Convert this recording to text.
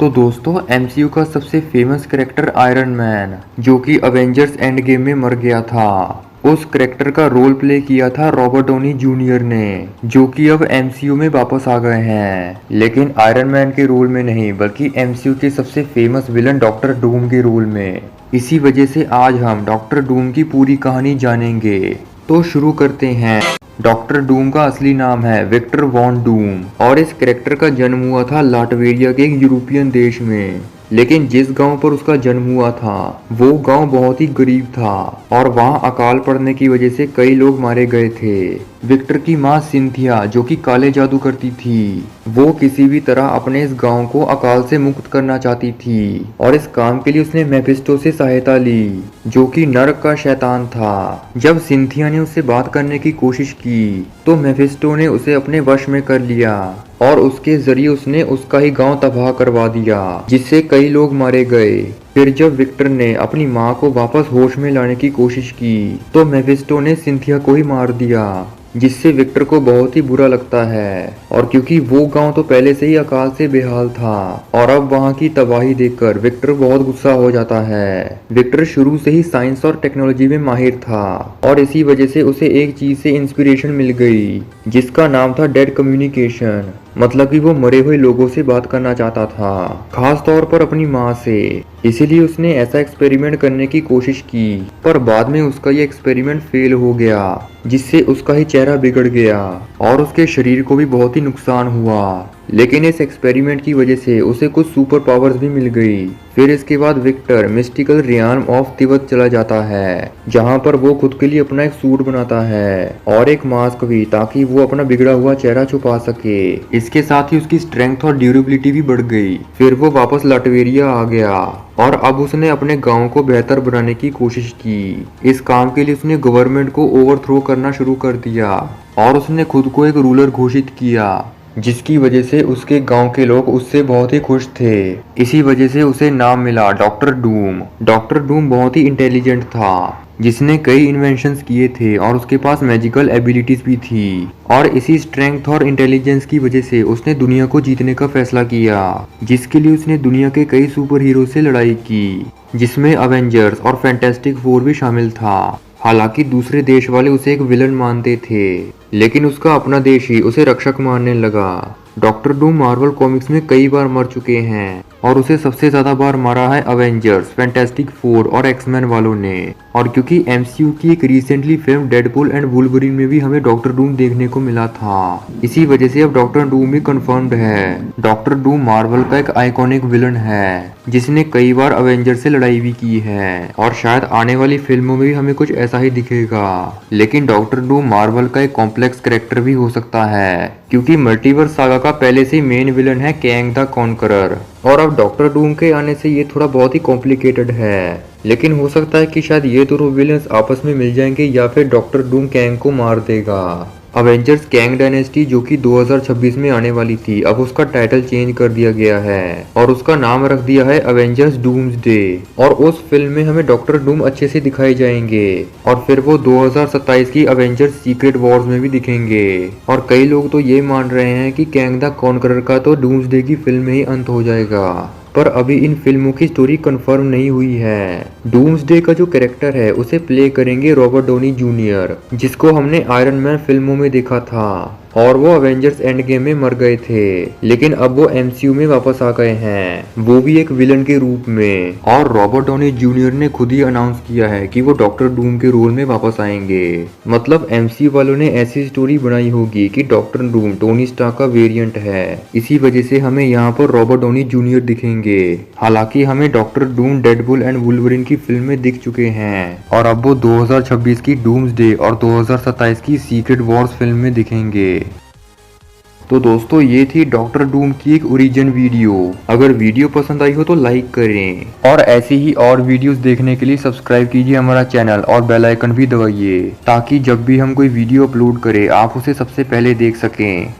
तो दोस्तों एमसीयू का सबसे फेमस कैरेक्टर आयरन मैन जो कि अवेंजर्स एंड गेम में मर गया था, उस कैरेक्टर का रोल प्ले किया था रॉबर्ट डॉनी जूनियर ने, जो कि अब एमसीयू में वापस आ गए हैं, लेकिन आयरन मैन के रोल में नहीं बल्कि एमसीयू के सबसे फेमस विलन डॉक्टर डूम के रोल में। इसी वजह से आज हम डॉक्टर डूम की पूरी कहानी जानेंगे। तो शुरू करते हैं। डॉक्टर डूम का असली नाम है विक्टर वॉन डूम और इस कैरेक्टर का जन्म हुआ था लाटवेरिया के एक यूरोपियन देश में। लेकिन जिस गांव पर उसका जन्म हुआ था वो गांव बहुत ही गरीब था और वहां अकाल पड़ने की वजह से कई लोग मारे गए थे। विक्टर की मां सिंथिया जो कि काले जादू करती थी, वो किसी भी तरह अपने इस गांव को अकाल से मुक्त करना चाहती थी और इस काम के लिए उसने मेफिस्टो से सहायता ली जो कि नर्क का शैतान था। जब सिंथिया ने उससे बात करने की कोशिश की तो मेफिस्टो ने उसे अपने वश में कर लिया और उसके जरिए उसने उसका ही गांव तबाह करवा दिया, जिससे कई लोग मारे गए। फिर जब विक्टर ने अपनी मां को वापस होश में लाने की कोशिश की तो मेफिस्टो ने सिंथिया को ही मार दिया, जिससे विक्टर को बहुत ही बुरा लगता है। और क्योंकि वो गांव तो पहले से ही अकाल से बेहाल था और अब वहां की तबाही देखकर विक्टर बहुत गुस्सा हो जाता है। विक्टर शुरू से ही साइंस और टेक्नोलॉजी में माहिर था और इसी वजह से उसे एक चीज से इंस्पिरेशन मिल गई जिसका नाम था डेड कम्युनिकेशन, मतलब कि वो मरे हुए लोगों से बात करना चाहता था, खास तौर पर अपनी माँ से। इसीलिए उसने ऐसा एक्सपेरिमेंट करने की कोशिश की, पर बाद में उसका ये एक्सपेरिमेंट फेल हो गया, जिससे उसका ही चेहरा बिगड़ गया और उसके शरीर को भी बहुत ही नुकसान हुआ। लेकिन इस एक्सपेरिमेंट की वजह से उसे कुछ सुपर पावर्स भी मिल गई। फिर इसके बाद विक्टर मिस्टिकल रियान ऑफ तिब्बत चला जाता है, जहां पर वो खुद के लिए अपना एक सूट बनाता है और एक मास्क भी, ताकि वो अपना बिगड़ा हुआ चेहरा छुपा सके। इसके साथ ही उसकी स्ट्रेंथ और ड्यूरेबिलिटी भी बढ़ गई। फिर वो वापस लाटवेरिया आ गया और अब उसने अपने गांव को बेहतर बनाने की कोशिश की। इस काम के लिए उसने गवर्नमेंट को ओवरथ्रो करना शुरू कर दिया और उसने खुद को एक रूलर घोषित किया, जिसकी वजह से उसके गांव के लोग उससे बहुत ही खुश थे। इसी वजह से उसे नाम मिला डॉक्टर डूम। डॉक्टर डूम बहुत ही इंटेलिजेंट था, जिसने कई इन्वेंशंस किए थे और उसके पास मैजिकल एबिलिटीज भी थी। और इसी स्ट्रेंथ और इंटेलिजेंस की वजह से उसने दुनिया को जीतने का फैसला किया, जिसके लिए उसने दुनिया के कई सुपर हीरो से लड़ाई की, जिसमें अवेंजर्स और फैंटास्टिक फोर भी शामिल था। हालांकि दूसरे देश वाले उसे एक विलन मानते थे, लेकिन उसका अपना देश ही उसे रक्षक मानने लगा। डॉक्टर डूम मार्वल कॉमिक्स में कई बार मर चुके हैं और उसे सबसे ज्यादा बार मारा है अवेंजर्स, फैंटास्टिक फोर और एक्समैन वालों ने। और क्योंकि एमसीयू की एक recently film Deadpool and Wolverine में भी हमें डॉक्टर डूम देखने को मिला था, इसी वजह से अब डॉक्टर डूम भी कंफर्म्ड है। डॉक्टर डूम मार्वल का एक आइकॉनिक विलन है जिसने कई बार अवेंजर से लड़ाई भी की है और शायद आने वाली फिल्मों में भी हमें कुछ ऐसा ही दिखेगा। लेकिन डॉक्टर डूम मार्वल का एक कॉम्प्लेक्स कैरेक्टर भी हो सकता है, क्योंकि मल्टीवर्स सागा का पहले से मेन विलन है कैंग द कॉन्करर, और अब डॉक्टर डूम के आने से ये थोड़ा बहुत ही कॉम्प्लिकेटेड है। लेकिन हो सकता है कि शायद ये दोनों विलन्स आपस में मिल जाएंगे या फिर डॉक्टर डूम कैंग को मार देगा। अवेंजर्स कैंग डायनेस्टी जो कि 2026 में आने वाली थी, अब उसका टाइटल चेंज कर दिया गया है और उसका नाम रख दिया है अवेंजर्स डूम्सडे। और उस फिल्म में हमें डॉक्टर डूम अच्छे से दिखाए जाएंगे और फिर वो 2027 की अवेंजर्स सीक्रेट वॉर्स में भी दिखेंगे। और कई लोग तो ये मान रहे हैं कि कैंग द कॉन्करर का तो डूम्सडे की फिल्म में ही अंत हो जाएगा, पर अभी इन फिल्मों की स्टोरी कंफर्म नहीं हुई है। डूम्सडे का जो कैरेक्टर है उसे प्ले करेंगे रॉबर्ट डॉनी जूनियर, जिसको हमने आयरन मैन फिल्मों में देखा था और वो अवेंजर्स एंड गेम में मर गए थे, लेकिन अब वो एमसीयू में वापस आ गए हैं, वो भी एक विलन के रूप में। और रॉबर्ट डॉनी जूनियर ने खुद ही अनाउंस किया है कि वो डॉक्टर डूम के रोल में वापस आएंगे। मतलब एमसीयू वालों ने ऐसी स्टोरी बनाई होगी कि डॉक्टर डूम टोनी स्टार्क का वेरिएंट है, इसी वजह से हमें यहाँ पर रॉबर्ट डॉनी जूनियर दिखेंगे। हालांकि हमें doctor Doom Deadpool and Wolverine की फिल्म में दिख चुके हैं और अब वो 2026 की डूम्सडे और 2027 की सीक्रेट वॉर्स फिल्म में दिखेंगे। तो दोस्तों ये थी डॉक्टर डूम की एक ओरिजिन वीडियो। अगर वीडियो पसंद आई हो तो लाइक करें और ऐसी ही और वीडियोस देखने के लिए सब्सक्राइब कीजिए हमारा चैनल और बेल आइकन भी दबाइए, ताकि जब भी हम कोई वीडियो अपलोड करें आप उसे सबसे पहले देख सकें।